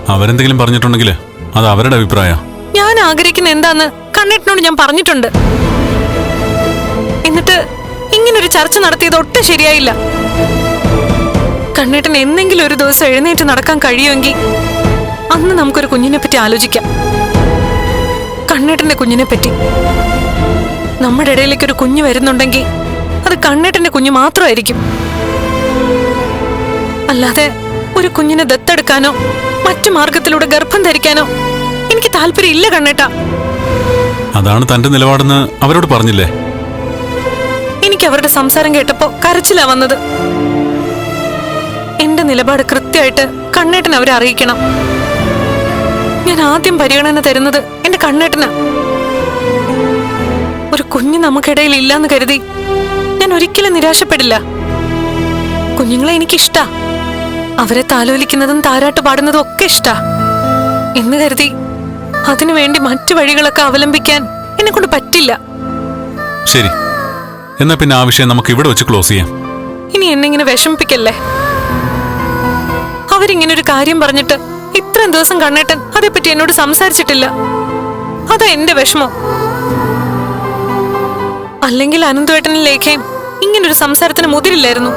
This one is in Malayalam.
അവരെന്തെങ്കിലും പറഞ്ഞിട്ടുണ്ടെങ്കിൽ അത് അവരുടെ അഭിപ്രായം. ഞാൻ ആഗ്രഹിക്കുന്ന എന്താന്ന് കണ്ണേട്ടനോട് ഞാൻ പറഞ്ഞിട്ടുണ്ട്. എന്നിട്ട് ഇങ്ങനൊരു ചർച്ച നടത്തിയത് ഒട്ടും ശരിയായില്ല. കണ്ണേട്ടൻ എന്തെങ്കിലും ഒരു ദിവസം എഴുന്നേറ്റ് നടക്കാൻ കഴിയുമെങ്കിൽ അന്ന് നമുക്കൊരു കുഞ്ഞിനെ പറ്റി ആലോചിക്കാം. കണ്ണേട്ടന്റെ കുഞ്ഞിനെ പറ്റി. നമ്മുടെ ഇടയിലേക്ക് ഒരു കുഞ്ഞ് വരുന്നുണ്ടെങ്കിൽ അത് കണ്ണേട്ടന്റെ കുഞ്ഞ് മാത്രമായിരിക്കും. അല്ലാതെ ഒരു കുഞ്ഞിനെ ദത്തെടുക്കാനോ മറ്റു മാർഗത്തിലൂടെ ഗർഭം ധരിക്കാനോ എനിക്ക് താല്പര്യമില്ല കണ്ണേട്ടാ. അതാണ് തന്റെ നിലപാടെന്ന് അവരോട് പറഞ്ഞില്ലേ? എനിക്ക് അവരുടെ സംസാരം കേട്ടപ്പോ കരച്ചിലാ വന്നത്. എന്റെ നിലപാട് കൃത്യമായിട്ട് കണ്ണേട്ടൻ അവരെ അറിയിക്കണം. ഞാൻ ആദ്യം പരിഗണന തരുന്നത് എന്റെ കണ്ണേട്ടനാ. ഒരു കുഞ്ഞ് നമുക്കിടയിൽ ഇല്ലാന്ന് കരുതി ഞാൻ ഒരിക്കലും നിരാശപ്പെടില്ല. കുഞ്ഞുങ്ങളെ എനിക്കിഷ്ടാ. അവരെ താലോലിക്കുന്നതും താരാട്ട് പാടുന്നതും ഒക്കെ ഇഷ്ടാ എന്ന് കരുതി അതിനുവേണ്ടി മറ്റു വഴികളൊക്കെ അവലംബിക്കാൻ എന്നെ കൊണ്ട് പറ്റില്ല. ശരി, എന്നാ പിന്നെ ആ വിഷയം നമുക്ക് ഇവിടെ വെച്ച് ക്ലോസ് ചെയ്യാം. ഇനി എന്നെങ്ങനെ വിഷമിപ്പിക്കല്ലേ. അവരിങ്ങനെ ഒരു കാര്യം പറഞ്ഞിട്ട് ഇത്രയും ദിവസം കണ്ണേട്ടൻ അതേപ്പറ്റി എന്നോട് സംസാരിച്ചിട്ടില്ല. അതാ എന്റെ വിഷമം. അല്ലെങ്കിൽ അനന്തേട്ടനും ലേഖയും ഇങ്ങനൊരു സംസാരത്തിന് മുതിരില്ലായിരുന്നു.